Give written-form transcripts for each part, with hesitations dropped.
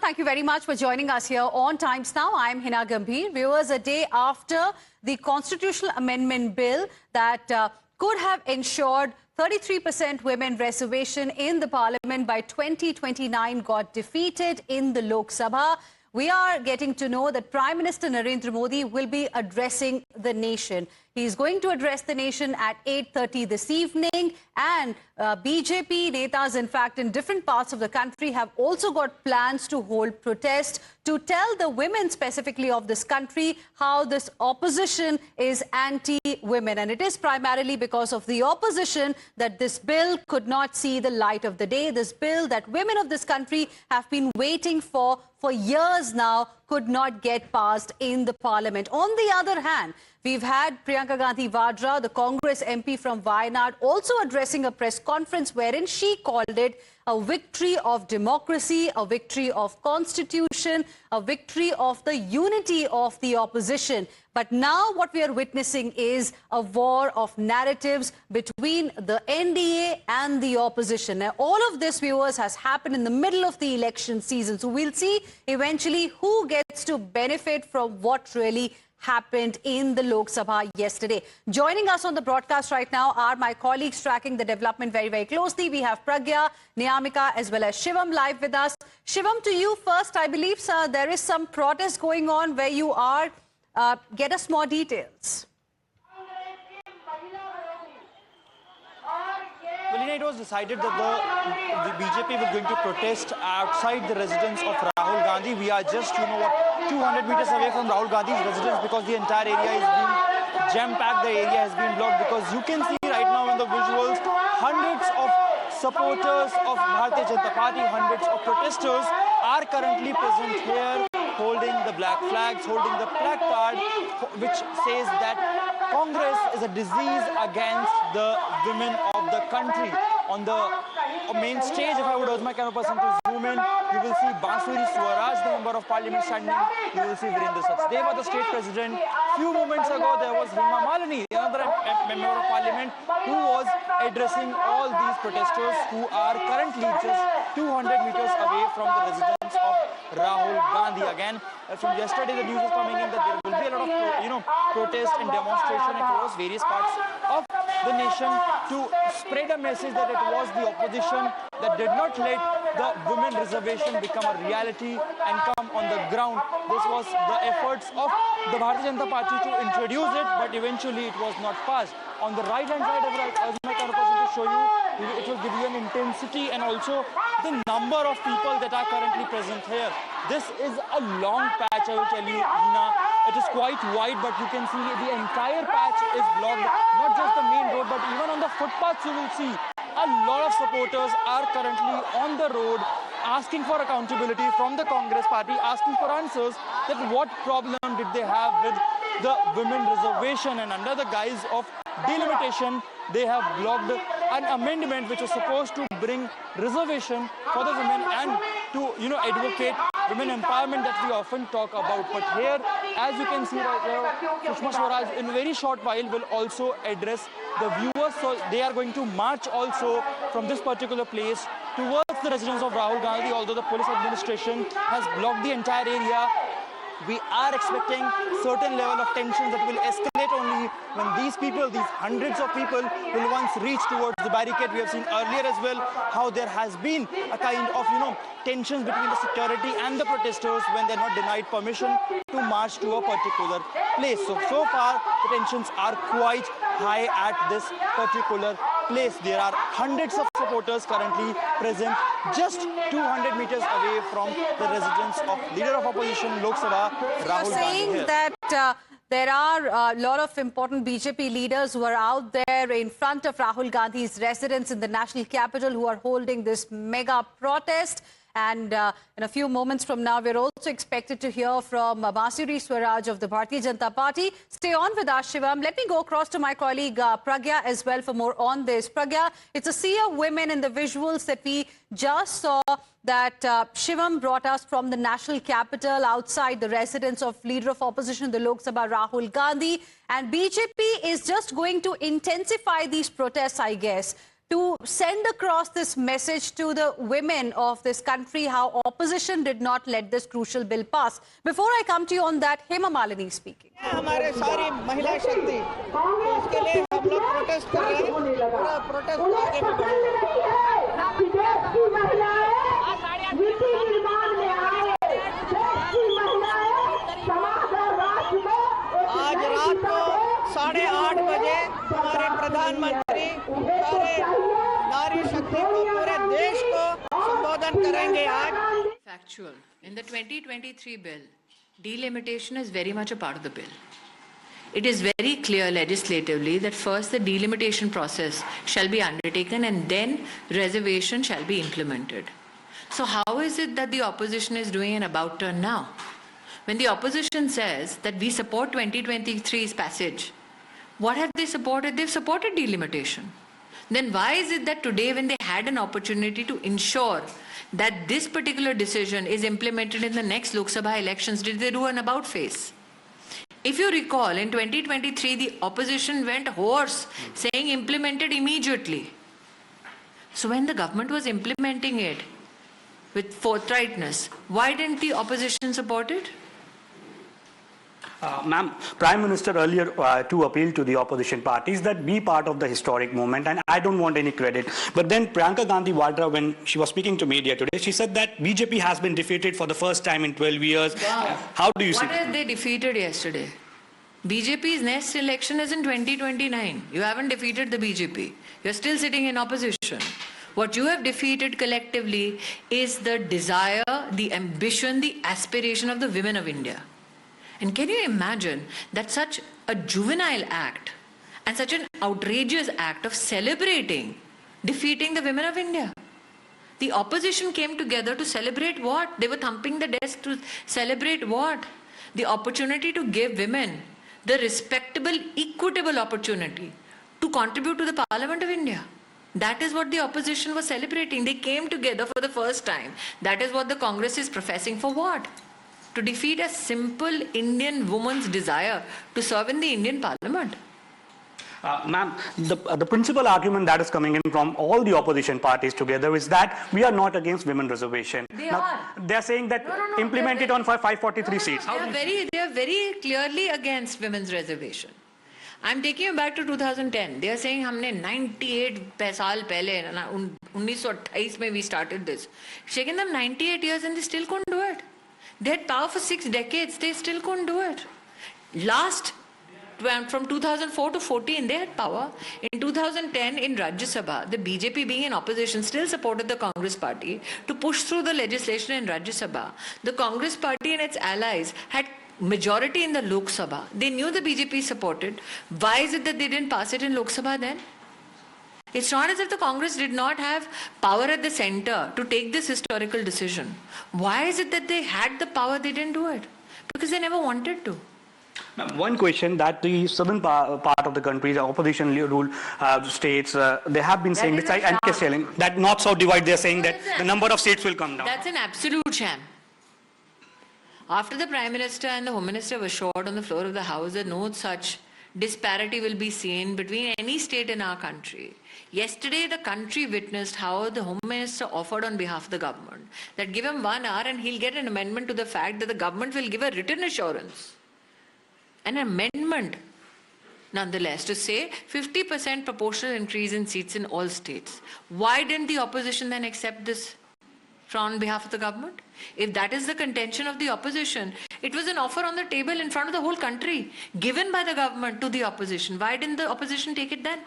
thank you very much for joining us here on Times Now. I'm Hina Gambhir. Viewers, a day after the constitutional amendment bill that could have ensured 33% women reservation in the parliament by 2029 got defeated in the Lok Sabha. We are getting to know that Prime Minister Narendra Modi will be addressing the nation. He is going to address the nation at 8:30 this evening, and BJP netas, in fact, in different parts of the country have also got plans to hold protests to tell the women specifically of this country how this opposition is anti-women. And it is primarily because of the opposition that this bill could not see the light of the day. This bill that women of this country have been waiting for years now could not get passed in the parliament. On the other hand, we've had Priyanka Gandhi Vadra, the Congress MP from Wayanad, also addressing a press conference wherein she called it a victory of democracy, a victory of constitution, a victory of the unity of the opposition. But now what we are witnessing is a war of narratives between the NDA and the opposition. Now, all of this, viewers, has happened in the middle of the election season. So we'll see eventually who gets to benefit from what really happened in the Lok Sabha yesterday. Joining us on the broadcast right now are my colleagues tracking the development very, very closely. We have Pragya, Niyamika, as well as Shivam live with us. Shivam, to you first, I believe, sir, there is some protest going on where you are. Get us more details. Well, it was decided that the BJP was going to protest outside the residence of Rahul Gandhi. We are just, 200 meters away from Rahul Gandhi's residence because the entire area is being jam-packed. The area has been blocked because you can see right now in the visuals, hundreds of supporters of Bharatiya Janata Party, hundreds of protesters are currently present here, holding the black flags, holding the placard which says that Congress is a disease against the women of the country. On the main stage, if I would urge my camera person to zoom in, you will see Bansuri Swaraj, the member of parliament, standing. You will see Virendra Sachdeva, the state president. Few moments ago, there was Hema Malini, another member of parliament, who was addressing all these protesters who are currently just 200 meters away from the residence of Rahul Gandhi. Again, from yesterday, the news is coming in that there will be a lot of, protest and demonstration across various parts of the nation to spread a message that it was the opposition that did not let the women reservation become a reality and come on the ground. This was the efforts of the Bharatiya Janata Party to introduce it, but eventually it was not passed. On the right-hand side, I was my camera person to show you, it will give you an intensity and also the number of people that are currently present here. This is a long patch, I will tell you, Hina. It is quite wide, but you can see the entire patch is blocked. Not just the main road, but even on the footpaths you will see a lot of supporters are currently on the road asking for accountability from the Congress party, asking for answers that what problem did they have with the women reservation, and under the guise of delimitation, they have blocked an amendment which was supposed to bring reservation for the women and to, advocate women empowerment that we often talk about. But here, as you can see right now, Sushma Swaraj in a very short while will also address the viewers. So they are going to march also from this particular place towards the residence of Rahul Gandhi, although the police administration has blocked the entire area. We are expecting certain level of tension that will escalate only when these people, these hundreds of people, will once reach towards the barricade. We have seen earlier as well how there has been a kind of, tensions between the security and the protesters when they're not denied permission to march to a particular place. So far, the tensions are quite high at this particular place. There are hundreds of supporters currently present just 200 meters away from the residence of Leader of Opposition Lok Sabha, Rahul Gandhi. You're saying that there are a lot of important BJP leaders who are out there in front of Rahul Gandhi's residence in the national capital who are holding this mega protest. And in a few moments from now, we're also expected to hear from Bansuri Swaraj of the Bharatiya Janata Party. Stay on with us, Shivam. Let me go across to my colleague Pragya as well for more on this. Pragya, it's a sea of women in the visuals that we just saw that Shivam brought us from the national capital outside the residence of Leader of Opposition, the Lok Sabha, Rahul Gandhi. And BJP is just going to intensify these protests, I guess. to send across this message to the women of this country how opposition did not let this crucial bill pass. Before I come to you on that, Hema Malini speaking. हमारे सारी महिला शक्ति तो इसके लिए हम लोग protest कर रहे हैं पूरा प्रोटेस्ट आगे भी बढ़ेगा आज रात को 8:30 बजे हमारे प्रधानमंत्री सारे नारी शक्ति को पूरे देश को संबोधन करेंगे आज Factual. In the 2023 bill, delimitation is very much a part of the bill. It is very clear legislatively that first the delimitation process shall be undertaken and then reservation shall be implemented. So how is it that the opposition is doing an about turn now? When the opposition says that we support 2023's passage, what have they supported? They've supported delimitation. Then why is it that today, when they had an opportunity to ensure that this particular decision is implemented in the next Lok Sabha elections, did they do an about face? If you recall, in 2023, the opposition went hoarse, saying implemented immediately. So when the government was implementing it with forthrightness, why didn't the opposition support it? Ma'am, Prime Minister earlier to appeal to the opposition parties that be part of the historic moment, and I don't want any credit. But then Priyanka Gandhi Vadra, when she was speaking to media today, she said that BJP has been defeated for the first time in 12 years. Wow. How do you see What have they defeated yesterday? BJP's next election is in 2029. You haven't defeated the BJP. You're still sitting in opposition. What you have defeated collectively is the desire, the ambition, the aspiration of the women of India. And can you imagine that such a juvenile act and such an outrageous act of celebrating defeating the women of India? The opposition came together to celebrate what? They were thumping the desk to celebrate what? The opportunity to give women the respectable, equitable opportunity to contribute to the Parliament of India. That is what the opposition was celebrating. They came together for the first time. That is what the Congress is professing for what? To defeat a simple Indian woman's desire to serve in the Indian Parliament. Ma'am, the principal argument that is coming in from all the opposition parties together is that we are not against women reservation. They are. They're saying that No, implement it on 543 seats. They are very clearly against women's reservation. I'm taking you back to 2010. They are saying हमने 98 साल पहले 1928 में we started this. Shaking them 98 years and they still couldn't do it. They had power for 6 decades. They still couldn't do it. From 2004 to 14, they had power. In 2010, in Rajya Sabha, the BJP being in opposition still supported the Congress party to push through the legislation in Rajya Sabha. The Congress party and its allies had majority in the Lok Sabha. They knew the BJP supported. Why is it that they didn't pass it in Lok Sabha then? It's not as if the Congress did not have power at the center to take this historical decision. Why is it that they had the power, they didn't do it? Because they never wanted to. One question that the southern part of the country, the opposition ruled states, they have been saying this, and telling that north-south divide, they're saying that the number of seats will come down. That's an absolute sham. After the Prime Minister and the Home Minister were assured on the floor of the House that no such disparity will be seen between any state in our country. Yesterday, the country witnessed how the Home Minister offered on behalf of the government that give him 1 hour and he'll get an amendment to the fact that the government will give a written assurance. An amendment, nonetheless, to say 50% proportional increase in seats in all states. Why didn't the opposition then accept this on behalf of the government? If that is the contention of the opposition, it was an offer on the table in front of the whole country, given by the government to the opposition. Why didn't the opposition take it then?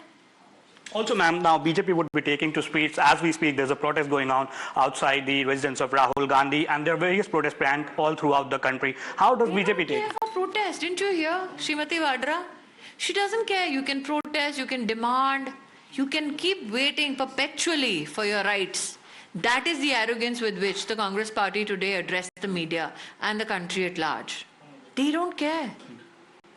Also, ma'am, now BJP would be taking to streets as we speak. There's a protest going on outside the residence of Rahul Gandhi, and there are various protests planned all throughout the country. How does BJP take? Care for protest, didn't you hear, Srimati Vadra? She doesn't care. You can protest, you can demand, you can keep waiting perpetually for your rights. That is the arrogance with which the Congress party today addressed the media and the country at large. They don't care.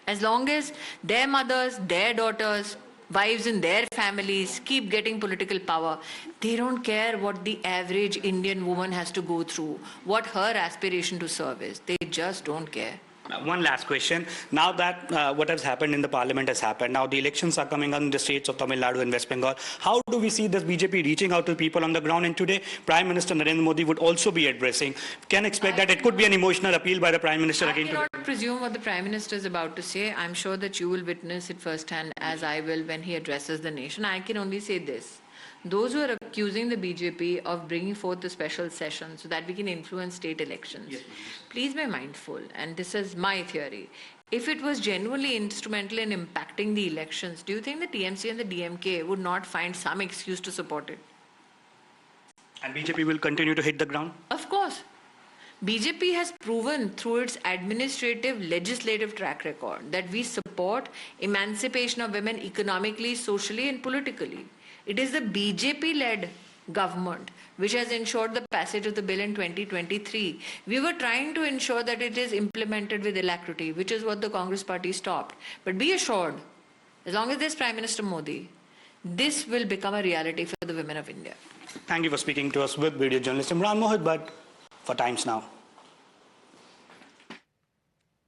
As long as their mothers, their daughters, wives in their families keep getting political power, they don't care what the average Indian woman has to go through, what her aspiration to serve is. They just don't care. One last question. Now that what has happened in the parliament has happened, now the elections are coming on in the states of Tamil Nadu and West Bengal. How do we see this BJP reaching out to people on the ground? And today, Prime Minister Narendra Modi would also be addressing. Can expect that it could be an emotional appeal by the Prime Minister again. I cannot presume what the Prime Minister is about to say. I'm sure that you will witness it firsthand, as I will, when he addresses the nation. I can only say this. Those who are accusing the BJP of bringing forth the special session so that we can influence state elections, yes, please be mindful, and this is my theory. If it was genuinely instrumental in impacting the elections, do you think the TMC and the DMK would not find some excuse to support it? And BJP will continue to hit the ground? Of course. BJP has proven through its administrative, legislative track record that we support emancipation of women economically, socially, and politically. It is the BJP-led government which has ensured the passage of the bill in 2023. We were trying to ensure that it is implemented with alacrity, which is what the Congress party stopped. But be assured, as long as there's Prime Minister Modi, this will become a reality for the women of India. Thank you for speaking to us with video journalist Imran Mohit Bhatt for Times Now.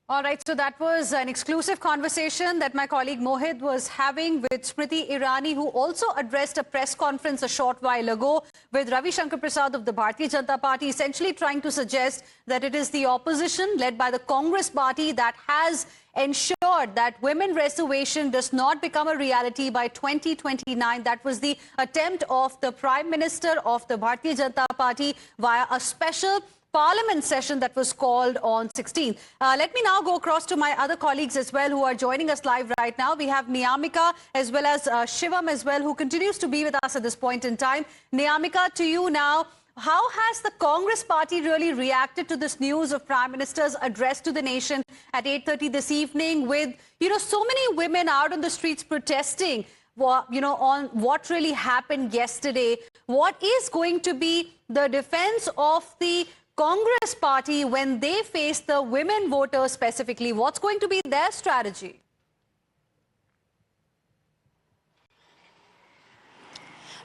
All right, so that was an exclusive conversation that my colleague Mohit was having with Smriti Irani, who also addressed a press conference a short while ago with Ravi Shankar Prasad of the Bharatiya Janata Party, essentially trying to suggest that it is the opposition led by the Congress party that has ensured that women reservation does not become a reality by 2029. That was the attempt of the Prime Minister of the Bharatiya Janata Party via a special Parliament session that was called on 16th. Let me now go across to my other colleagues as well who are joining us live right now. We have Niyamika as well as Shivam as well, who continues to be with us at this point in time. Niyamika, to you now. How has the Congress party really reacted to this news of Prime Minister's address to the nation at 8:30 this evening with, so many women out on the streets protesting, on what really happened yesterday? What is going to be the defense of the Congress party when they face the women voters specifically? What's going to be their strategy?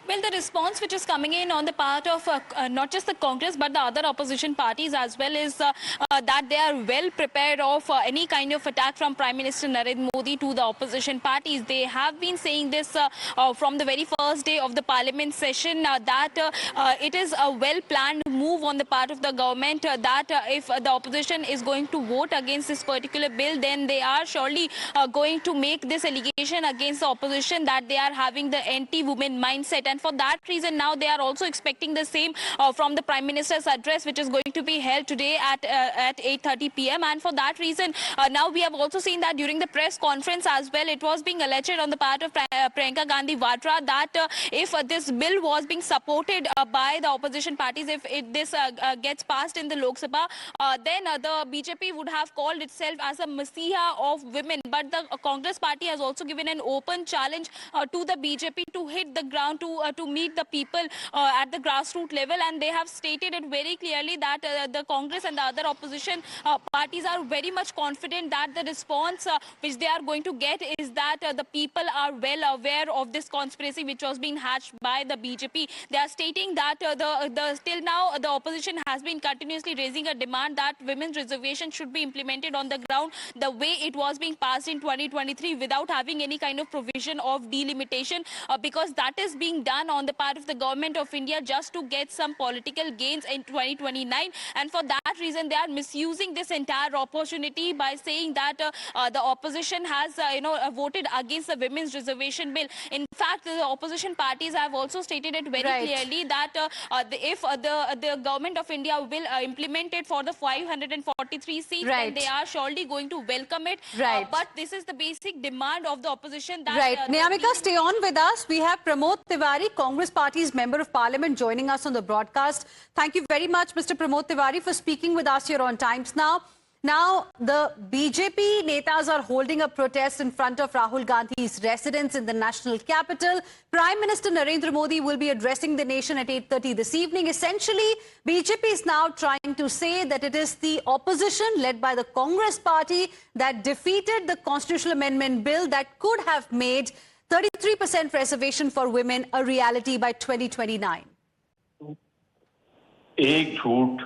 Well, the response which is coming in on the part of not just the Congress but the other opposition parties as well is that they are well prepared of any kind of attack from Prime Minister Narendra Modi to the opposition parties. They have been saying this from the very first day of the Parliament session that it is a well-planned move on the part of the government that if the opposition is going to vote against this particular bill, then they are surely going to make this allegation against the opposition that they are having the anti-women mindset. And for that reason, now they are also expecting the same from the Prime Minister's address, which is going to be held today at 8:30 p.m. And for that reason, now we have also seen that during the press conference as well, it was being alleged on the part of Priyanka Gandhi Vadra that if this bill was being supported by the opposition parties, if this gets passed in the Lok Sabha, then the BJP would have called itself as a messiah of women. But the Congress party has also given an open challenge to the BJP to hit the ground, to meet the people at the grassroots level, and they have stated it very clearly that the Congress and the other opposition parties are very much confident that the response which they are going to get is that the people are well aware of this conspiracy which was being hatched by the BJP. They are stating that till now the opposition has been continuously raising a demand that women's reservation should be implemented on the ground the way it was being passed in 2023 without having any kind of provision of delimitation, because that is being done on the part of the government of India just to get some political gains in 2029. And for that reason, they are misusing this entire opportunity by saying that the opposition has voted against the women's reservation bill. In fact, the opposition parties have also stated it very clearly that if the government of India will implement it for the 543 seats, then they are surely going to welcome it. But this is the basic demand of the opposition. That, Niyamika, stay on with us. We have Pramod Tiwari, Congress Party's Member of Parliament, joining us on the broadcast. Thank you very much, Mr. Pramod Tiwari, for speaking with us here on Times Now. Now, the BJP netas are holding a protest in front of Rahul Gandhi's residence in the national capital. Prime Minister Narendra Modi will be addressing the nation at 8:30 this evening. Essentially, BJP is now trying to say that it is the opposition led by the Congress party that defeated the constitutional amendment bill that could have made 33% reservation for women a reality by 2029. एक झूठ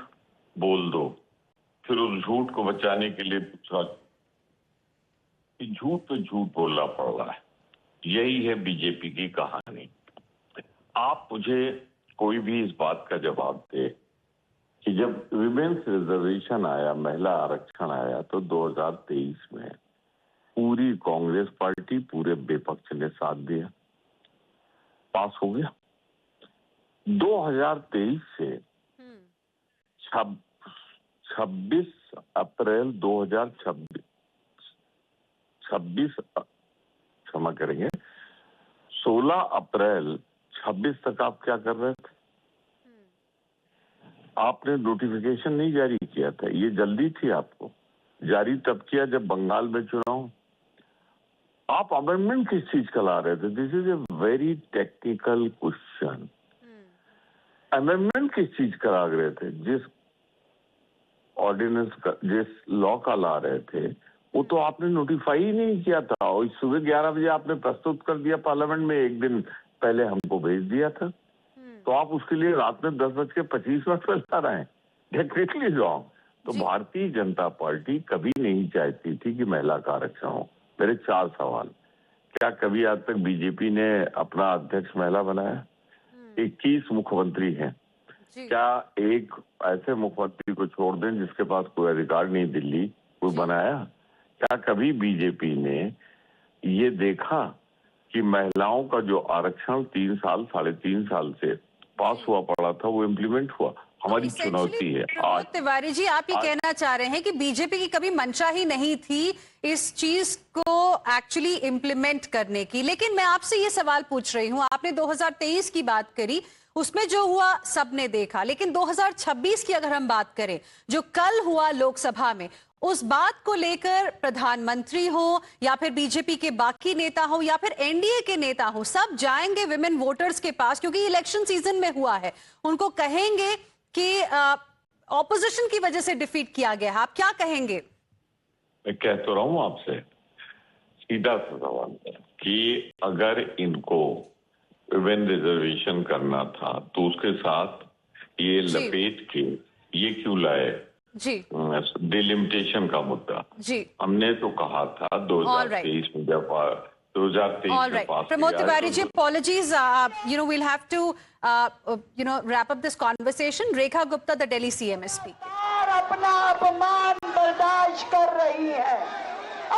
बोल दो फिर उस झूठ को बचाने के लिए पूछा कि झूठ पे झूठ बोलना पड़ रहा है। यही है बीजेपी की कहानी। आप मुझे कोई भी इस बात का जवाब दे कि जब विमेन्स रिजर्वेशन आया, महिला आरक्षण आया, तो 2023 में पूरी कांग्रेस पार्टी, पूरे विपक्ष ने साथ दिया, पास हो गया। 2023 से 26 अप्रैल 2026 क्षमा करेंगे, 16 अप्रैल 26 तक आप क्या कर रहे थे? आपने नोटिफिकेशन नहीं जारी किया था। ये जल्दी थी आपको। जारी तब किया जब बंगाल में चुनाव। आप अमेंडमेंट किस चीज का ला रहे थे? This is a very technical question. Amendment किस चीज का ला रहे थे? जिस ऑर्डिनेंस का, जिस लॉ का ला रहे थे, वो तो आपने नोटिफाई ही नहीं किया था। और सुबह 11 बजे आपने प्रस्तुत कर दिया पार्लियामेंट में, एक दिन पहले हमको भेज दिया था। तो आप उसके लिए रात में 10:25 पर ला रहे हैं। Technically wrong. तो भारतीय जनता पार्टी कभी नहीं चाहती थी कि महिला का आरक्षण हो। मेरे 4 सवाल। क्या कभी आज तक बीजेपी ने अपना अध्यक्ष महिला बनाया? 21 मुख्यमंत्री हैं। क्या एक ऐसे मुख्यमंत्री को छोड़ दें जिसके पास कोई अधिकार नहीं, दिल्ली कोई बनाया? क्या कभी बीजेपी ने ये देखा कि महिलाओं का जो आरक्षण 3 साल, 3.5 साल से पास हुआ पड़ा था, वो इम्प्लीमेंट हुआ? हमारी चुनौती है आज। तिवारी जी, आप ये कहना चाह रहे हैं कि बीजेपी की कभी मंशा ही नहीं थी इस चीज को एक्चुअली इम्प्लीमेंट करने की। लेकिन मैं आपसे ये सवाल पूछ रही हूँ, आपने 2023 की बात करी, उसमें जो हुआ सबने देखा। लेकिन 2026 की अगर हम बात करें, जो कल हुआ लोकसभा में, उस बात को लेकर प्रधानमंत्री हो या फिर बीजेपी के बाकी नेता हो या फिर एनडीए के नेता हो, सब जाएंगे विमेन वोटर्स के पास, क्योंकि इलेक्शन सीजन में हुआ है। उनको कहेंगे कि ऑपोजिशन की वजह से डिफीट किया गया है। आप क्या कहेंगे? मैं कह तो रहा हूं आपसे सीधा सा सवाल कि अगर इनको विमेन रिजर्वेशन करना था तो उसके साथ ये लपेट के ये क्यों लाए जी डिलिमिटेशन का मुद्दा? जी हमने तो कहा था 2023 में जब 2023 में पास Pramod Tiwari ji, apologies. We'll have to, wrap up this conversation. Rekha Gupta, the Delhi CM is speaking. अपना अपमान बर्दाश्त कर रही है,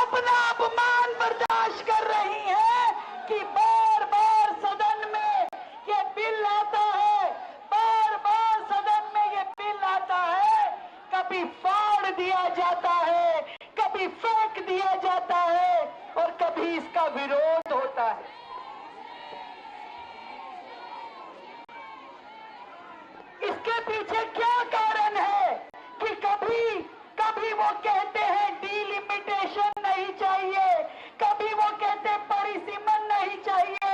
अपना अपमान बर्दाश्त कर रही है कि बार बार सदन में ये बिल आता है, बार बार सदन में ये बिल आता है, कभी फाड़ दिया जाता है, कभी फेंक दिया जाता है और कभी इसका विरोध होता है। इसके पीछे क्या कारण है कि कभी वो कहते हैं डिलिमिटेशन नहीं चाहिए, कभी वो कहते हैं परिसीमन नहीं चाहिए,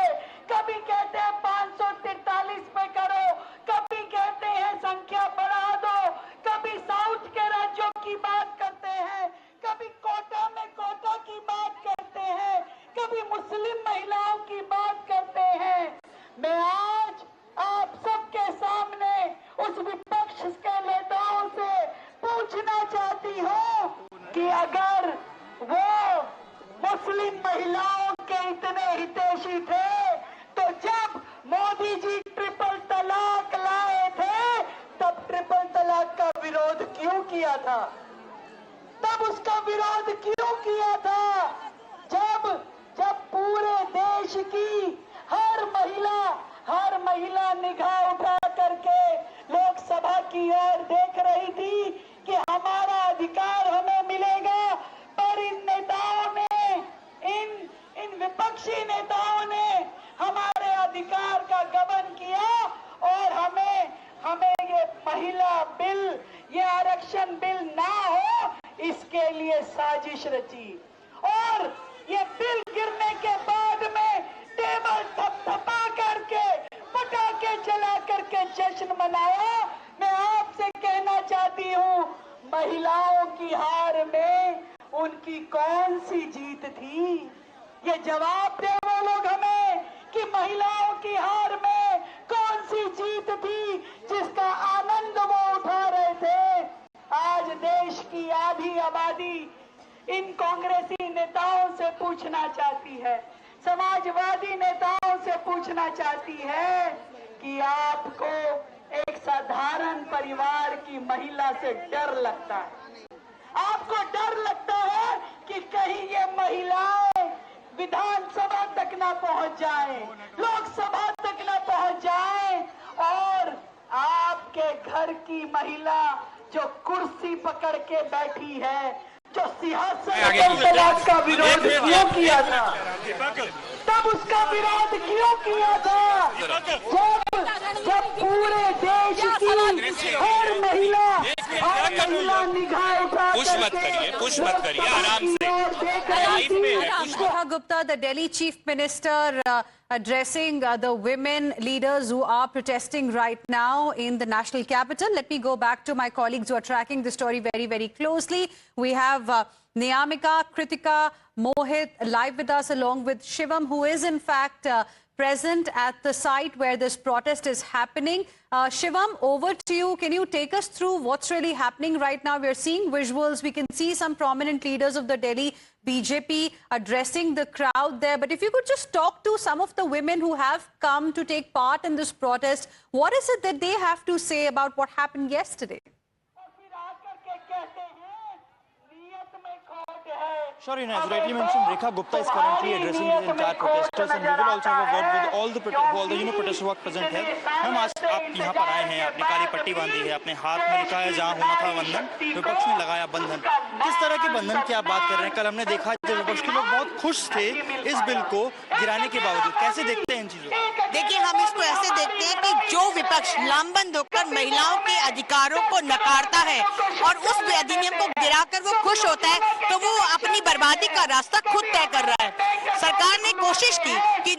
कभी कहते हैं 543 पे करो, कभी कहते हैं संख्या बढ़ा दो, कभी साउथ के राज्यों की बात करते हैं, कभी कोटा में कोटा की बात करते हैं, कभी मुस्लिम महिलाओं की बात करते हैं। मैं आज आप सबके सामने उस विपक्ष के नेताओं से पूछना चाहती हूँ कि अगर वो मुस्लिम महिलाओं के इतने हितैषी थे तो जब मोदी जी ट्रिपल तलाक लाए थे तब ट्रिपल तलाक का विरोध क्यों किया था? तब उसका विरोध क्यों किया था? जब पूरे देश की हर महिला निगाह उठा करके लोकसभा की ओर देख रही थी कि हमारा अधिकार हमें मिलेगा, पर इन नेताओं ने, इन विपक्षी नेताओं ने हमारे अधिकार का गबन किया और हमें ये महिला बिल, ये आरक्षण बिल ना हो, इसके लिए साजिश रची। और ये बिल गिरने के बाद में टेबल थपथपा करके, पटाखे चला करके जश्न मनाया। मैं आपसे कहना चाहती हूँ, महिलाओं की हार में उनकी कौन सी जीत थी? ये जवाब दे वो लोग हमें कि महिलाओं की हार में कौन सी जीत थी जिसका आनंद वो उठा रहे थे। आज देश की आधी आबादी इन कांग्रेसी नेताओं से पूछना चाहती है, समाजवादी नेताओं से पूछना चाहती है कि आपको एक साधारण परिवार की महिला से डर लगता है। आपको डर लगता है कि कहीं ये महिलाएं विधानसभा तक ना पहुंच जाएं, लोकसभा तक ना पहुंच जाएं और आपके घर की महिला जो कुर्सी पकड़ के बैठी है, जो सिंहासन तलाक का विरोध क्यों किया था, तब उसका विरोध क्यों किया था, जब पूरे देश की हर महिला निगाह उठा पुश मत करिए आराम से। Neha Gupta, the Delhi Chief Minister, addressing the women leaders who are protesting right now in the national capital. Let me go back to my colleagues who are tracking the story very, very closely. We have Niyamika, Kritika, Mohit live with us, along with Shivam, who is in fact present at the site where this protest is happening. Shivam, over to you. Can you take us through what's really happening right now? We're seeing visuals. We can see some prominent leaders of the Delhi BJP addressing the crowd there. But if you could just talk to some of the women who have come to take part in this protest, what is it that they have to say about what happened yesterday? Sure, as rightly mentioned, Rekha Gupta is currently addressing the entire protesters, and we will also have a word with all the protesters who are present here. Ma'am, आज आप यहाँ पर आए हैं, आपने काली पट्टी बांधी है, अपने हाथ में लिखा है जहाँ होना था वंदन, विपक्ष ने लगाया बंधन। किस तरह के बंधन की आप बात कर रहे हैं? कल हमने देखा जब विपक्ष के लोग बहुत खुश थे इस बिल को गिराने के बावजूद। कैसे देखते हैं इन चीजों को? देखिए, हम इसको ऐसे देखते हैं कि जो विपक्ष लामबंद होकर महिलाओं के अधिकारों को नकारता है और उस अधिनियम को गिराकर वो खुश होता है, तो वो अपनी बर्बादी का रास्ता खुद तय कर रहा है। सरकार ने कोशिश की कि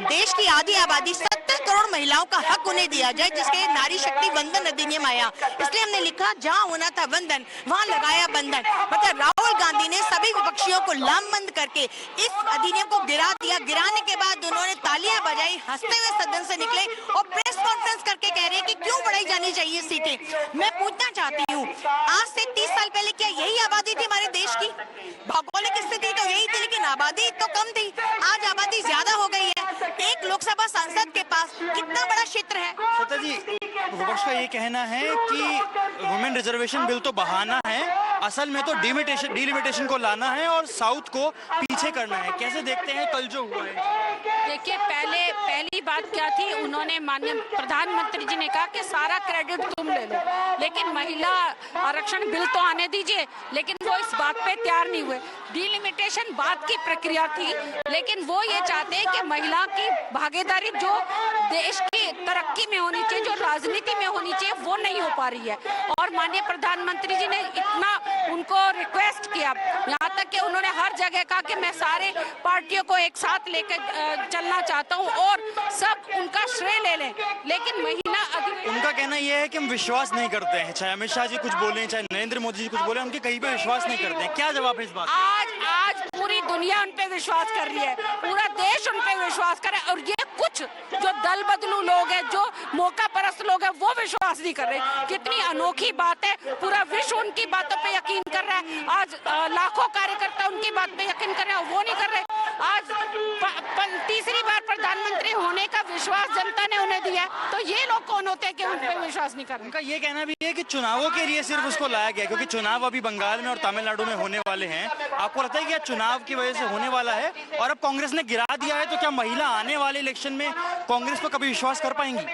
देश की आधी आबादी 70 करोड़ महिलाओं का हक उन्हें दिया जाए, जिसके नारी शक्ति वंदन अधिनियम आया। इसलिए हमने लिखा जहां होना था वंदन, वहां लगाया बंधन। मतलब राहुल गांधी ने सभी विपक्षियों को लामबंद करके इस अधिनियम को गिरा दिया। गिराने के बाद उन्होंने तालियां बजाई, हंसते हुए सदन से निकले और प्रेस कॉन्फ्रेंस करके कह रहे हैं कि क्यों बढ़ाई जानी चाहिए सीटें। मैं पूछना चाहती हूँ, आज से 30 साल पहले क्या यही आबादी थी हमारे देश की? भौगोलिक स्थिति तो यही थी, लेकिन आबादी तो कम थी। आज आबादी ज्यादा हो गई है। एक लोकसभा सांसद के पास कितना बड़ा क्षेत्र है। सत्ता जी, विपक्ष का ये कहना है कि वुमेन रिजर्वेशन बिल तो बहाना है, असल में तो डिलिमिटेशन को लाना है और साउथ को पीछे करना है। कैसे देखते हैं कल जो हुआ है? देखिए, पहली बात क्या थी, उन्होंने माननीय प्रधानमंत्री जी ने कहा कि सारा क्रेडिट तुम ले लो, लेकिन महिला आरक्षण बिल तो आने दीजिए, लेकिन वो इस बात पे तैयार नहीं हुए। डिलिमिटेशन बाद की प्रक्रिया थी, लेकिन वो ये चाहते हैं कि महिला की भागीदारी जो देश की तरक्की में होनी चाहिए, जो राजनीति में होनी चाहिए, वो नहीं हो पा रही है। और माननीय प्रधानमंत्री जी ने इतना उनको रिक्वेस्ट किया, यहाँ तक कि उन्होंने हर जगह कहा कि मैं सारे पार्टियों को एक साथ लेकर चलना चाहता हूँ और सब उनका श्रेय ले लें, लेकिन महिला उनका कहना यह है कि हम विश्वास नहीं करते हैं। चाहे अमित शाह जी कुछ बोले, चाहे नरेंद्र मोदी जी कुछ बोले, उनके कहीं पे विश्वास नहीं करते हैं। क्या जवाब है इस बात? आज पूरी दुनिया उन पे विश्वास कर रही है, पूरा देश उन पे विश्वास करे, और ये कुछ जो दल बदलू लोग हैं, जो मौका परस्त लोग हैं, वो विश्वास नहीं कर रहे। कितनी अनोखी बात है, पूरा विश्व उनकी बातों पे यकीन कर रहा है। आज लाखों कार्यकर्ता उनकी बात पे यकीन कर रहे हैं, वो नहीं कर रहे। आज तीसरी बार प्रधानमंत्री होने का विश्वास जनता ने उन्हें दिया, तो ये लोग कौन होते हैं कि उन पे विश्वास नहीं कर रहे? उनका ये कहना भी है कि चुनावों के लिए सिर्फ उसको लाया गया, क्योंकि चुनाव अभी बंगाल में और तमिलनाडु में होने वाले हैं। आपको लगता है कि चुनाव की वजह से होने वाला है और अब कांग्रेस ने गिरा दिया है, तो क्या महिला आने वाले इलेक्शन में कांग्रेस पर कभी विश्वास कर पाएंगी?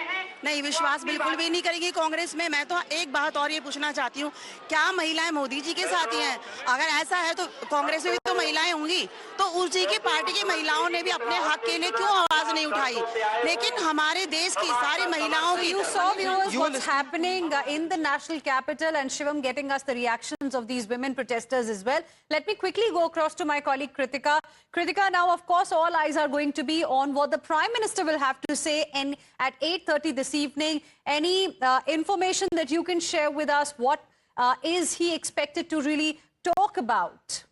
नहीं, विश्वास बिल्कुल भी नहीं करेगी कांग्रेस में। मैं तो एक बात और ये पूछना चाहती हूँ, क्या महिलाएं मोदी जी के साथ ही हैं? अगर ऐसा है तो कांग्रेस में भी तो महिलाएं होंगी, तो उसी की पार्टी की महिलाओं ने भी अपने हक के लिए क्यों आवाज नहीं उठाई? लेकिन हमारे देश की सारी महिलाओं की You saw, viewers, what's happening in the national capital, and Shivam getting us the reactions of these women protesters as well. Let me quickly go across to my colleague Kritika. Kritika, now of course all eyes are going to be on what the Prime Minister will have to say at 8:30 this evening. Any information that you can share with us? What is he expected to really talk about?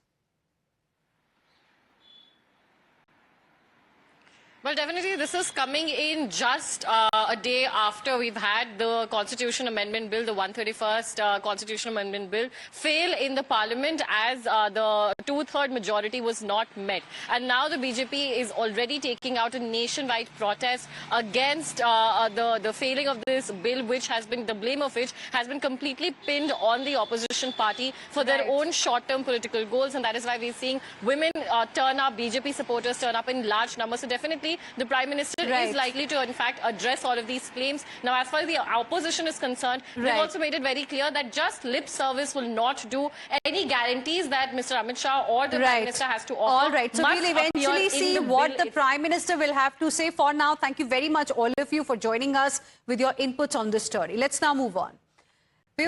Well, definitely this is coming in just a day after we've had the Constitution Amendment Bill, the 131st Constitution Amendment Bill, fail in the Parliament as the two-third majority was not met. And now the BJP is already taking out a nationwide protest against the failing of this bill, which has been, the blame of which has been completely pinned on the opposition party for their own short-term political goals. And that is why we're seeing women turn up, BJP supporters turn up in large numbers. So definitely the Prime Minister is likely to, in fact, address all of these claims. Now, as far as the opposition is concerned, they've also made it very clear that just lip service will not do. Any guarantees that Mr. Amit Shah or the Prime Minister has to offer. All right. So we'll eventually see what the Prime Minister will have to say. For now, thank you very much, all of you, for joining us with your inputs on this story. Let's now move on.